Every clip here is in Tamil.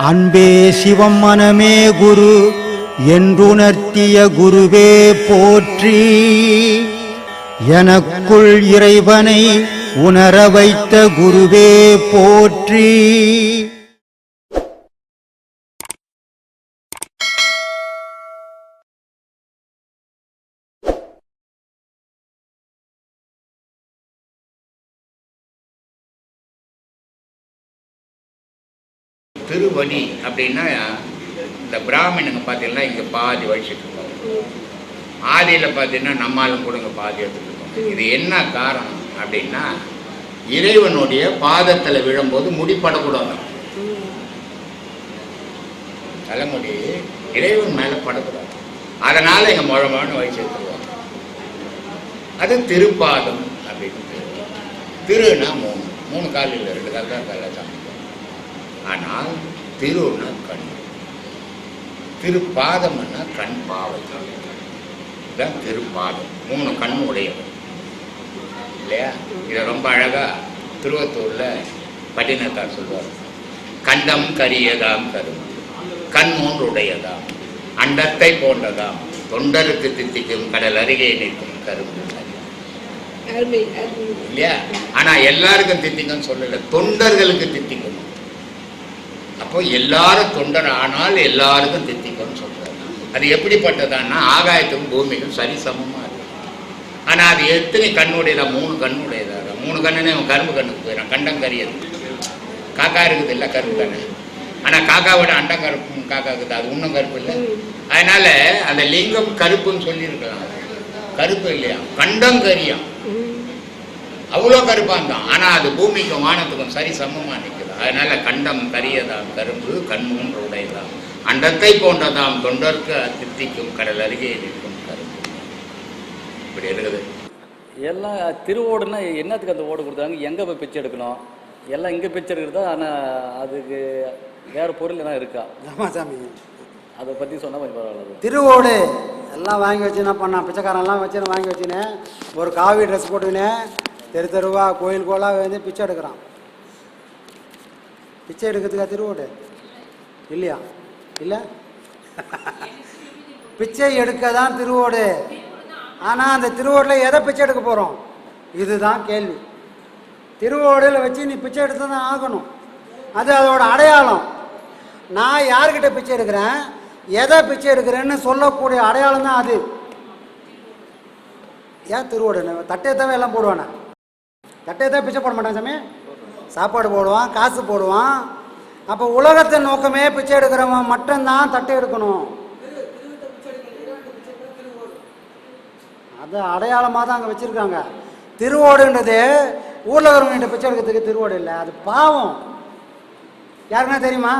அன்பே சிவம் மனமே குரு என்றுணர்த்திய குருவே போற்றி. எனக்குள் இறைவனை உணர வைத்த குருவே போற்றி. திருவடி அப்படின்னா இந்த பிராமணங்க பார்த்தீங்கன்னா இங்கே பாதி வழிச்சிட்டு இருக்காங்க. ஆதியில் பார்த்தீங்கன்னா நம்மாலும் கூட இங்கே பாதி எடுத்துட்டு இருக்கோம். இது என்ன காரணம் அப்படின்னா இறைவனுடைய பாதத்தில் விழும்போது முடிப்படக்கூடாது. தலைமுடி இறைவன் மேலே படக்கூடாது. அதனால் இங்கே முழமான வழிச்சிருக்குவாங்க. அது திருப்பாதம் அப்படின்னு. திருனா மூணு கால் இல்லை, 2 கால் தான் கால தான். ஆனால் திருன்னா கண், திருப்பாதம்னா கண் பாவை தான் திருப்பாதம். 3 கண் உடையவர் இல்லையா? இதை ரொம்ப அழகா திருவத்தூர்ல பட்டினத்தார் சொல்வார். கண்டம் கரியதாம் கரும், கண் 3 உடையதாம், அண்டத்தை போன்றதாம், தொண்டருக்கு தித்திக்கும் கடல் அருகே நிற்கும் கரும்பு இல்லையா? ஆனா எல்லாருக்கும் தித்திக்கும் சொல்லல, தொண்டர்களுக்கு தித்திக்கணும். அப்போ எல்லாரும் தொண்டர் ஆனால் எல்லாருக்கும் தித்திக்கும்னு சொல்றாரு. அது எப்படிப்பட்டதான்னா ஆகாயத்துக்கும் பூமிக்கும் சரி சமமா இருக்கு. ஆனா அது எத்தனை கண்ணுடையதா? 3 கண்ணுடையதா. 3 கண்ணுன்னு அவன் கரும்பு கண்ணுக்கு போயிடான். கண்டம் கரியது. காக்கா இருக்குது இல்லை கரும்பு கண்ணு. ஆனா காக்காவோட அண்டம் கருப்பு காக்கா இருக்குது, அது இன்னும் கருப்பு இல்லை. அதனால அந்த லிங்கம் கருப்புன்னு சொல்லியிருக்கலாம். கருப்பு இல்லையா, கண்டம் கரியம். அவ்வளோ கருப்பான் தான். ஆனா அது பூமிக்கும் வானத்துக்கும் சரி சமமா நிற்குது. அதனால கண்டம் கரியதாம் கரும்பு, கண் 3 உடையதாம், அண்டத்தை போன்றதாம், தொண்டருக்கு தித்திக்கும் கடல் அருகே நிற்கும் கரும்பு. இப்படி இருக்குது. எல்லாம் திருவோடுன்னா என்னத்துக்கு அந்த ஓடு கொடுத்தாங்க? எங்கே போய் பிச்சை எடுக்கணும்? எல்லாம் இங்கே பிச்சை எடுக்கிறதா? ஆனால் அதுக்கு வேறு பொருள் எல்லாம் இருக்கா? ஆமாம் சாமி, அதை பற்றி சொன்னால் கொஞ்சம் பரவாயில்ல. திருவோடு எல்லாம் வாங்கி வச்சு என்ன பண்ணான், பிச்சைக்காரெல்லாம் வச்சு வாங்கி வச்சுனேன். ஒரு காவி ட்ரெஸ் போட்டுக்கினேன், தெருவா கோயில் கோலாக வந்து பிச்சை எடுக்கிறான். பிச்சை எடுக்கிறதுக்கா திருவோடு? இல்லையா? இல்லை, பிச்சை எடுக்க தான் திருவோடு. ஆனால் அந்த திருவோடில் எதை பிச்சை எடுக்க போகிறோம்? இதுதான் கேள்வி. திருவோடில் வச்சு நீ பிச்சை எடுத்து தான் ஆகணும். அது அதோட அடையாளம். நான் யார்கிட்ட பிச்சை எடுக்கிறேன், எதை பிச்சை எடுக்கிறேன்னு சொல்லக்கூடிய அடையாளம் தான் அது. ஏன் திருவோடு தட்டையை தான் எல்லாம் போடுவானே? தட்டையை தான் பிச்சை போட மாட்டான் சாமி. சாப்பாடு போடுவான், காசு போடுவான். அப்போ உலகத்தின் நோக்கமே பிச்சை எடுக்கிறவன் மட்டும்தான் தட்டை எடுக்கணும். அது அடையாளமாக தான் அங்கே வச்சுருக்காங்க. திருவோடுன்றது ஊரில் இருக்கிறவங்கிட்ட பிச்சை எடுக்கிறதுக்கு திருவோடு இல்லை, அது பாவம். யாருக்குன்னா தெரியுமா?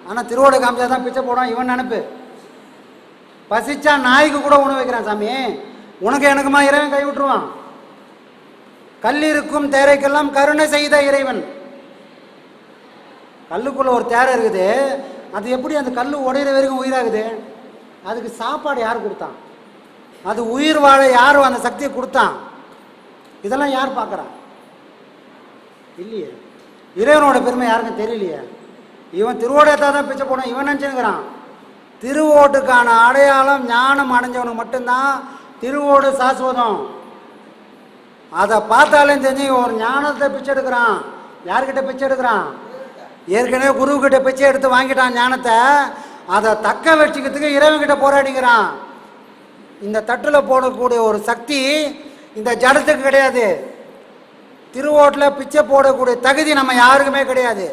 ஆனால் திருவோடு காமிச்சா தான் பிச்சை போடுவான். இவன் நினைப்பு பசிச்சா நாய்க்கு கூட உணவு வைக்கிறான் சாமி. உனக்கு எனக்குமா இறைவன் கை விட்டுருவான். கல்லிருக்கும் தேரைக்கெல்லாம் கருணை செய்த இறைவன். கல்லுக்குள்ள ஒரு தேரை இருக்குது, அது எப்படி அந்த கல் உடையிற வரைக்கும் உயிராகுது? அதுக்கு சாப்பாடு யார் கொடுத்தான்? அது உயிர் வாழ யாரும் அந்த சக்தியை கொடுத்தான்? இதெல்லாம் யார் பார்க்குறான்? இல்லையே. இறைவனோட பெருமை யாருக்கும் தெரியலையே. இவன் திருவோடையத்தான் தான் பிச்சை போனான். இவன் நினச்சுக்கிறான் திருவோட்டுக்கான அடையாளம் ஞானம் அடைஞ்சவனுக்கு மட்டும்தான் திருவோடு சாஸ்வதம். அதை பார்த்தாலும் தெரிஞ்சு ஒரு ஞானத்தை பிச்சை எடுக்கிறான். யார்கிட்ட பிச்சை எடுக்கிறான்? ஏற்கனவே குருக்கிட்ட பிச்சை எடுத்து வாங்கிட்டான் ஞானத்தை. அதை தக்க வச்சுக்கிறதுக்கு இறைவன்கிட்ட போராடிக்கிறான். இந்த தட்டில் போடக்கூடிய ஒரு சக்தி இந்த ஜடத்துக்கு கிடையாது. திருவோட்டில் பிச்சை போடக்கூடிய தகுதி நம்ம யாருக்குமே கிடையாது.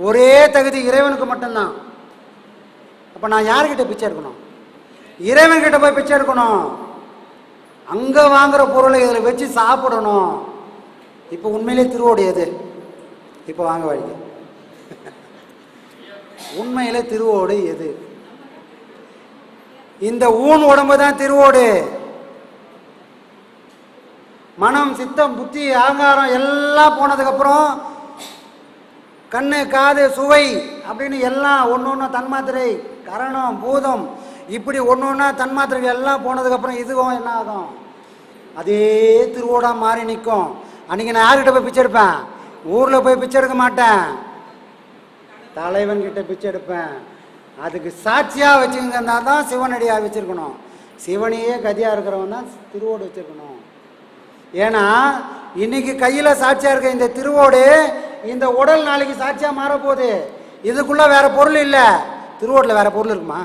ஒரே தகுதி இறைவனுக்கு மட்டும்தான். அப்போ நான் யார்கிட்ட பிச்சை எடுக்கணும்? இறைவன்கிட்ட போய் பிச்சை எடுக்கணும். அங்கே வாங்குற பொருளை இதில் வச்சு சாப்பிடணும். இப்போ உண்மையிலே திருவோடு எது? இப்போ வாங்க வழிங்க. உண்மையிலே திருவோடு எது? இந்த ஊன் உடம்பு தான் திருவோடு. மனம், சித்தம், புத்தி, அகங்காரம் எல்லாம் போனதுக்கப்புறம் கண்ணு, காது, சுவை அப்படின்னு எல்லாம் ஒன்று ஒன்று தன்மாத்திரை, கரணம், பூதம், இப்படி ஒன்று ஒன்றா தன்மாத்திரைகள் எல்லாம் போனதுக்கப்புறம் இதுவும் என்ன ஆகும்? அதே திருவோடாக மாறி நிற்கும். அன்றைக்கி நான் யார்கிட்ட போய் பிச்சை எடுப்பேன்? ஊரில் போய் பிச்சை எடுக்க மாட்டேன், தலைவன்கிட்ட பிச்சை எடுப்பேன். அதுக்கு சாட்சியாக வச்சுருந்தா தான் சிவனடியாக வச்சுருக்கணும். சிவனையே கதியாக இருக்கிறவன் தான் திருவோடு வச்சுருக்கணும். ஏன்னா இன்னைக்கு கையில் சாட்சியாக இருக்க இந்த திருவோடு இந்த உடல் நாளைக்கு சாட்சியாக மாறப்போகுது. இதுக்குள்ளே வேறு பொருள் இல்லை. திருவோட்டில் வேறு பொருள் இருக்குமா?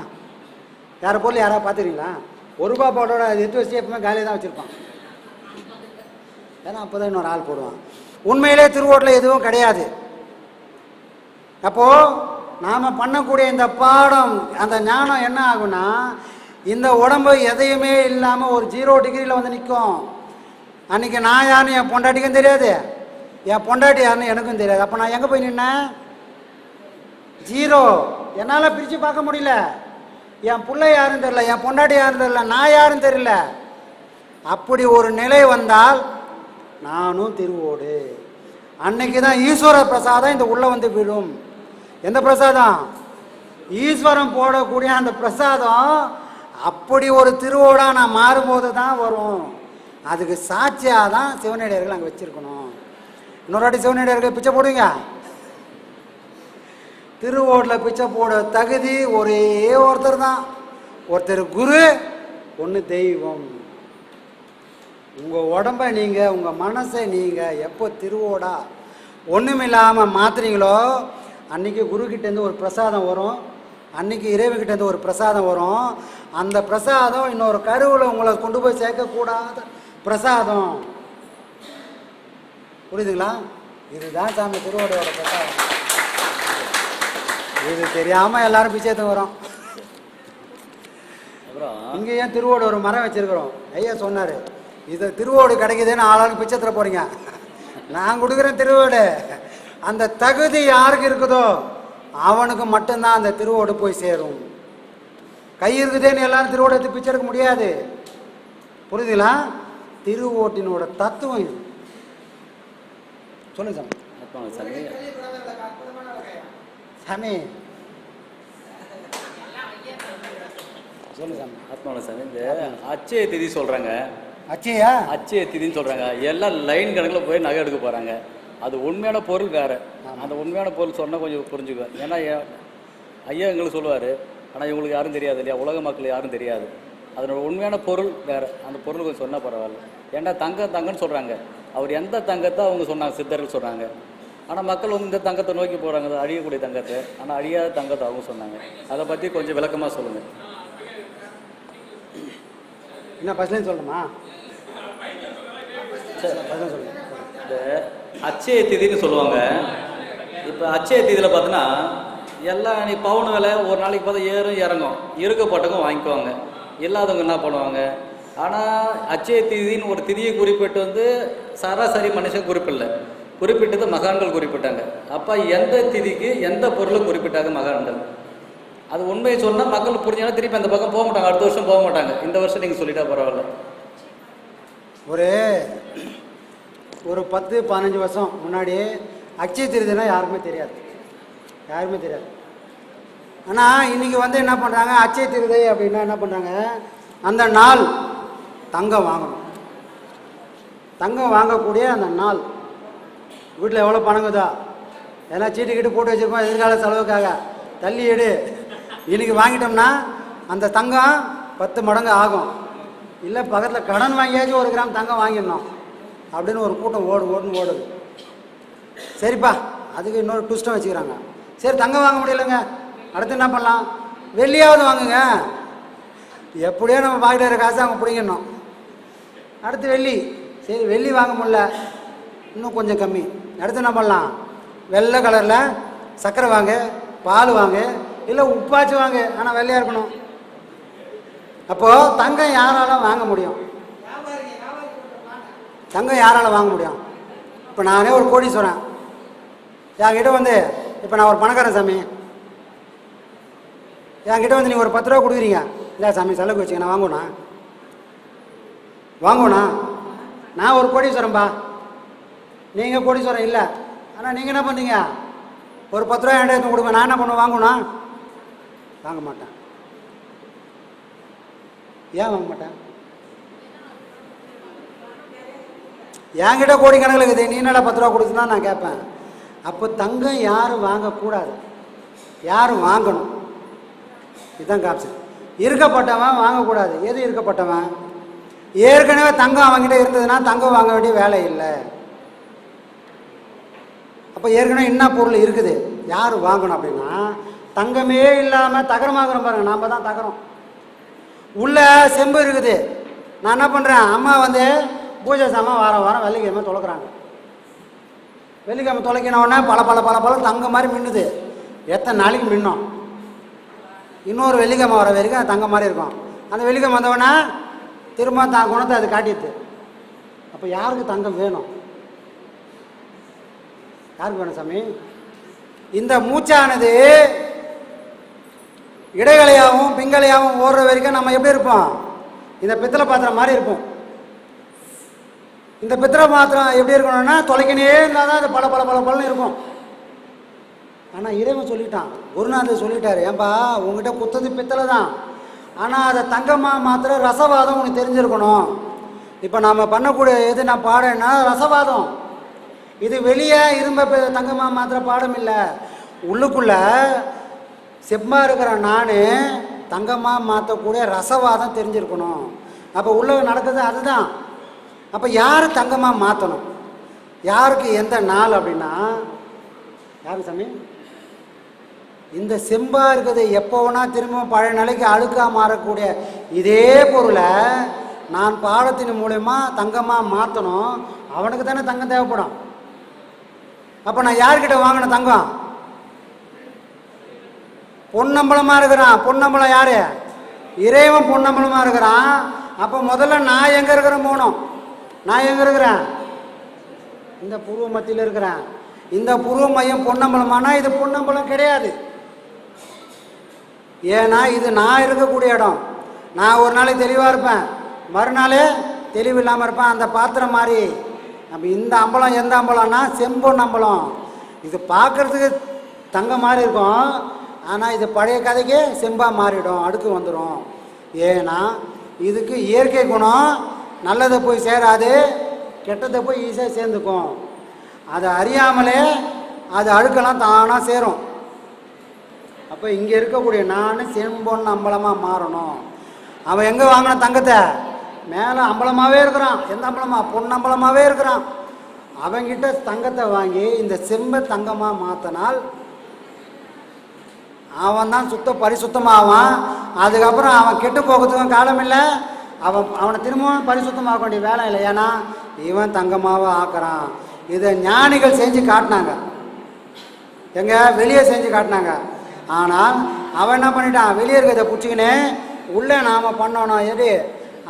வேறு பொருள் யாராவது பார்த்துருக்கீங்களா? ஒரு ரூபா பாட்டோட அது எடுத்து வச்சு எப்பவுமே காலையில் தான் வச்சுருப்பான். ஏன்னா அப்போ தான் இன்னொரு ஆள் போடுவான். உண்மையிலே திருவோட்டில் எதுவும் கிடையாது. அப்போது நாம் பண்ணக்கூடிய இந்த பாடம், அந்த ஞானம் என்ன ஆகுனா, இந்த உடம்பு எதையுமே இல்லாமல் ஒரு 0 டிகிரியில் வந்து நிற்கும். அன்றைக்கி நான் யாருன்னு என் பொண்டாட்டிக்கும் தெரியாது, என் பொண்டாட்டி யாருன்னு எனக்கும் தெரியாது. அப்போ நான் எங்கே போய் நின்னேன்? 0. என்னால் பிரித்து பார்க்க முடியல. என் பிள்ளை யாருன்னு தெரியல, என் பொண்டாட்டி யாருன்னு தெரியல, நான் யாருன்னு தெரியல. அப்படி ஒரு நிலை வந்தால் நானும் திருவோடு. அன்னைக்கு தான் ஈஸ்வர பிரசாதம் இந்த உள்ளே வந்து விடும். எந்த பிரசாதம்? ஈஸ்வரன் போடக்கூடிய அந்த பிரசாதம். அப்படி ஒரு திருவோடாக நான் மாறும்போது தான் வரும். அதுக்கு சாட்சியாக தான் சிவனடியார்கள் அங்கே வச்சுருக்கணும். இன்னொரு வாட்டி சிவனடியார்கள் பிச்சை போடுவீங்க. திருவோட்டில் பிச்சை போட தகுதி ஒரே ஒருத்தர் தான். ஒருத்தர் குரு, ஒன்று தெய்வம். உங்கள் உடம்பை நீங்கள், உங்கள் மனசை நீங்கள் எப்போ திருவோடா ஒன்றுமில்லாமல் மாற்றுறீங்களோ, அன்றைக்கி குருக்கிட்டேருந்து ஒரு பிரசாதம் வரும், அன்றைக்கி இறைவன்கிட்டேருந்து ஒரு பிரசாதம் வரும். அந்த பிரசாதம் இன்னொரு கருவில் உங்களை கொண்டு போய் சேர்க்கக்கூடாத பிரசாதம். புரியுதுங்களா? இதுதான் சாமி திருவோடையோட பிரசாதம். இது தெரியாமல் எல்லாரும் பிச்சையத்துக்கு வரோம். அப்புறம் இங்கே ஏன் திருவோடு ஒரு மரம் வச்சுருக்கிறோம்? ஐயா சொன்னார், இது திருவோடு கிடைக்குதுன்னு ஆளாளுக்கு பிச்சத்தில் போகிறீங்க. நான் கொடுக்குறேன் திருவோடு. அந்த தகுதி யாருக்கு இருக்குதோ அவனுக்கு மட்டும்தான் அந்த திருவோடு போய் சேரும். கை இருக்குதேன்னு எல்லாரும் திருவோடு எடுத்து பிச்சை எடுக்க முடியாது. புரியுதுங்களா? திருவோட்டினோட தத்துவம் இது. சொல்லுங்க சாமி. சாமி சொல்லுங்க சாமி. ஆத்மாவோட சாமி, இந்த அச்சய திதி சொல்கிறாங்க. அச்சய திதின்னு சொல்கிறாங்க. எல்லாம் லைன் கணக்கில் போய் நகை எடுக்க போகிறாங்க. அது உண்மையான பொருள் வேறு. அந்த உண்மையான பொருள் சொன்னால் கொஞ்சம் புரிஞ்சுக்குவேன். ஏன்னா ஐயா எங்களுக்கு சொல்லுவார், ஆனால் இவங்களுக்கு யாரும் தெரியாது இல்லையா, உலக மக்கள் யாரும் தெரியாது. அதனோட உண்மையான பொருள் வேறு. அந்த பொருள் கொஞ்சம் சொன்னால் பரவாயில்ல. ஏன்னா தங்கன்னு சொல்கிறாங்க. அவர் எந்த தங்கத்தை அவங்க சொன்னாங்க, சித்தர்கள் சொன்னாங்க. ஆனால் மக்கள் வந்து இந்த தங்கத்தை நோக்கி போகிறாங்க, அழியக்கூடிய தங்கத்தை. ஆனால் அழியாத தங்கத்தை அவங்க சொன்னாங்க. அதை பற்றி கொஞ்சம் விளக்கமாக சொல்லுங்கள். என்ன ஃபஸ்ட்லேருந்து சொல்லணுமா? சொல்லுங்கள். இந்த அச்சய திதின்னு சொல்லுவாங்க. இப்போ அச்சய திதியில் பார்த்தீங்கன்னா எல்லாம் நீ பவுன் விலை ஒரு நாளைக்கு பார்த்தா ஏறும் இறங்கும். இருக்கப்பட்டவங்க வாங்கிக்குவாங்க, இல்லாதவங்க என்ன பண்ணுவாங்க. ஆனால் அச்சய திதின்னு ஒரு திதியை குறிப்பிட்டு வந்து சராசரி மனுஷன் குறிப்பிடல, குறிப்பிட்டது மகான்கள் குறிப்பிட்டாங்க. அப்போ எந்த திதிக்கு எந்த பொருளை குறிப்பிட்டாங்க மகான்கள்? அது உண்மையை சொன்னால் மக்கள் புரிஞ்சாலும் திருப்பி அந்த பக்கம் போக மாட்டாங்க, அடுத்த வருஷம் போக மாட்டாங்க. இந்த வருஷம் நீங்கள் சொல்லிட்டா பரவாயில்ல. ஒரு 10-15 வருஷம் முன்னாடி அச்சய திருதினா யாருக்குமே தெரியாது, யாருமே தெரியாது. ஆனால் இன்றைக்கி வந்து என்ன பண்ணுறாங்க, அச்சய திருதை அப்படின்னா என்ன பண்ணுறாங்க, அந்த நாள் தங்கம் வாங்கணும். தங்கம் வாங்கக்கூடிய அந்த நாள் வீட்டில் எவ்வளோ பணங்குதா, ஏன்னா சீட்டு கிட்டு போட்டு வச்சுருப்போம் எதிர்கால செலவுக்காக, தள்ளி எடு. இன்றைக்கி வாங்கிட்டோம்னா அந்த தங்கம் 10 மடங்கு ஆகும். இல்லை பக்கத்தில் கடன் வாங்கியாச்சும் 1 கிராம் தங்கம் வாங்கிடணும் அப்படின்னு ஒரு கூட்டம் ஓடுன்னு ஓடுது. சரிப்பா, அதுக்கு இன்னொரு ட்விஸ்ட்டும் வச்சுக்கிறாங்க. சரி தங்கம் வாங்க முடியலைங்க, அடுத்து என்ன பண்ணலாம், வெள்ளியாவது வாங்குங்க. எப்படியோ நம்ம பாக்கிட்டு காசு அவங்க பிடிக்கணும். அடுத்து வெள்ளி. சரி வெள்ளி வாங்க முடியல, இன்னும் கொஞ்சம் கம்மி. அடுத்து என்ன பண்ணலாம், வெள்ளை கலரில் சர்க்கரை வாங்க, பால் வாங்க, இல்லை உப்பாச்சு வாங்க, ஆனால் வெள்ளையாக இருக்கணும். அப்போது தங்கம் யாரால வாங்க முடியும்? தங்கம் யாரால் வாங்க முடியும்? இப்போ நானே ஒரு கோடீஸ்வரன், என்கிட்ட வந்து, இப்போ நான் ஒரு பணக்காரன் சாமி, என்கிட்ட வந்து நீங்கள் ஒரு 10 ரூபா கொடுக்குறீங்க, இல்லை சாமி செலவுக்கு வச்சுக்க, நான் வாங்குவேண்ணா. நான் ஒரு கோடீஸ்வரன்பா, நீங்கள் கோடீஸ்வரன் இல்லை. ஆனால் நீங்கள் என்ன பண்ணுறீங்க, ஒரு 10 ரூபா என்கிட்ட எடுத்து கொடுங்க, நான் என்ன பண்ணுவேன், வாங்குவேண்ணா? வாங்க மாட்டேன். ஏன் வாங்க மாட்டேன்? என்கிட்ட கோடிக்கணக்கில் இருக்குது, நீ என்னடா 10 ரூபா கொடுத்துனா நான் கேட்பேன். அப்போ தங்கம் யாரும் வாங்கக்கூடாது, யாரும் வாங்கணும். இதுதான் காப்சன். இருக்கப்பட்டவன் வாங்கக்கூடாது. எது இருக்கப்பட்டவன்? ஏற்கனவே தங்கம் அவங்ககிட்ட இருந்ததுன்னா தங்கம் வாங்க வேண்டிய வேலை இல்லை. அப்போ ஏற்கனவே என்ன பொருள் இருக்குது, யார் வாங்கணும் அப்படின்னா, தங்கமே இல்லாமல் தகரமாகறோம் பாருங்க, நாம் தான் தகரம். உள்ள செம்பு இருக்குது. நான் என்ன பண்ணுறேன், அம்மா வந்து பூஜை சாமான் வாரம் வாரம் வெள்ளிக்கிழமை தொலைக்கிறாங்க. வெள்ளிக்கிழமை தொலைக்கினோடனே பல பல பல பல தங்க மாதிரி மின்னுது. எத்தனை நாளைக்கு மின்னும்? இன்னொரு வெள்ளிக்கிழமை வர வரைக்கும் அது தங்க மாதிரி இருக்கும். அந்த வெள்ளிக்கிழமை வந்தவொடனே திரும்ப தான் குணத்தை அது காட்டிடுது. அப்போ யாருக்கு தங்கம் வேணும்? யாருக்கு வேணும் சாமி? இந்த மூச்சானது இடைகளையாகவும் பிங்களையாகவும் ஓடுற வரைக்கும் நம்ம எப்படி இருப்போம்? இந்த பித்தளை பாத்திரம் மாதிரி இருப்போம். இந்த பித்தளை பாத்திரம் எப்படி இருக்கணும்னா தொலைக்கினே இருந்தால் தான் அது பல பல பல பலன்னு இருக்கும். ஆனால் இறைவன் சொல்லிட்டான், குருநாதர் சொல்லிட்டாரு, ஏன்பா உங்ககிட்ட குத்தது பித்தளை தான், ஆனால் அதை தங்கமாக மாத்திர ரசவாதம் உனக்கு தெரிஞ்சிருக்கணும். இப்போ நாம் பண்ணக்கூடிய எது நான் பாடேன்னா ரசவாதம். இது வெளியே இரும்ப தங்கமாக மாத்திர பாடம் இல்லை, உள்ளுக்குள்ள செம்மா இருக்கிற நான் தங்கமாக மாற்றக்கூடிய ரசவாதம் தெரிஞ்சிருக்கணும். அப்போ உள்ள நடக்குது அதுதான். அப்போ யார் தங்கமாக மாற்றணும், யாருக்கு எந்த நாள் அப்படின்னா, யாருக்கு சாமி? இந்த செம்பா இருக்குது எப்போ வேணா திரும்ப பழைய நிலைக்கு அழுக்காக மாறக்கூடிய இதே பொருளை நான் பாடத்தின் மூலயமா தங்கமாக மாற்றணும். அவனுக்கு தானே தங்கம் தேவைப்படும். அப்போ நான் யார்கிட்ட வாங்கின தங்கம்? பொன்னம்பலமாக இருக்கிறான். பொன்னம்பலம் யாரு? இறைவன் பொன்னம்பலமாக இருக்கிறான். அப்போ முதல்ல நான் எங்கே இருக்கிறேன் போகணும். நான் எங்கே இருக்கிறேன்? இந்த பூர்வ மத்தியில் இருக்கிறேன். இந்த பூர்வ மையம் பொன்னம்பலமானா இது பொன்னம்பலம் கிடையாது. ஏன்னா இது நான் இருக்கக்கூடிய இடம். நான் ஒரு நாளைக்கு தெளிவாக இருப்பேன், மறுநாளே தெளிவு இல்லாமல் இருப்பேன். அந்த பாத்திரம் மாதிரி நம்ம இந்த அம்பலம் எந்த அம்பலம்னா செம்பொன் அம்பலம். இது பார்க்குறதுக்கு தங்கம் மாதிரி இருக்கும், ஆனால் இது பழைய கதைக்கே செம்பாக மாறிடும், அடுக்கு வந்துடும். ஏன்னா இதுக்கு இயற்கை குணம், நல்லதை போய் சேராது, கெட்டதை போய் ஈஸியாக சேர்ந்துக்கும். அதை அறியாமலே அது அழுக்கெல்லாம் தானாக சேரும். அப்போ இங்கே இருக்கக்கூடிய நான் செம்பொன் அம்பலமாக மாறணும். அவன் எங்கே வாங்கின தங்கத்தை? மேலே அம்பலமாகவே இருக்கிறான். எந்த அம்பலமா? பொன்னம்பலமாகவே இருக்கிறான். அவங்கிட்ட தங்கத்தை வாங்கி இந்த செம்பை தங்கமாக மாற்றினால் அவன் தான் பரிசுத்தமாவான். அதுக்கப்புறம் அவன் கெட்டு போகிறதுக்கும் காலம் இல்லை, அவனை திரும்பவும் பரிசுத்தமாக வேண்டிய வேலை இல்லை. ஏன்னா இவன் தங்கமாக ஆக்குறான். இதை ஞானிகள் செஞ்சு காட்டினாங்க, எங்க வெளியே செஞ்சு காட்டினாங்க. ஆனால் அவன் என்ன பண்ணிட்டான், வெளியே இருக்கிறத பிடிச்சிக்கின்னு உள்ளே நாம் பண்ணணும். எது?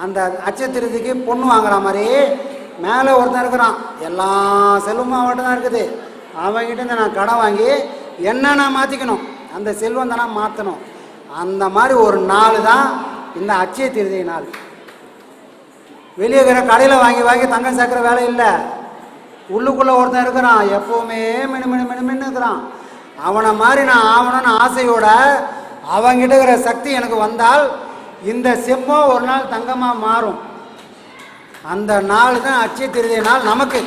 அந்த அச்சத்திருதிக்கு பொண்ணு வாங்குற மாதிரி மேலே ஒருத்தன் இருக்கிறான், எல்லா செல்வமும் அவன்கிட்ட தான் இருக்குது. அவன்கிட்ட நான் கடன் வாங்கி என்ன நான் மாற்றிக்கணும், அந்த செல்வம் தானே மாற்றணும். அந்த மாதிரி ஒரு நாள் தான் இந்த அச்சய திருதி நாள். வெளியே இருக்கிற கடையில் வாங்கி வாங்கி தங்கம் சேர்க்குற வேலை இல்லை. உள்ளுக்குள்ளே ஒருத்தன் இருக்கிறான், எப்போவுமே மின்னு இருக்கிறான். அவனை மாதிரி நான் ஆகணும்னு ஆசையோட அவங்கிட்ட இருக்கிற சக்தி எனக்கு வந்தால் இந்த செம்போ ஒரு நாள் தங்கமாக மாறும். அந்த நாள் தான் அச்சய திருதி நாள் நமக்கு.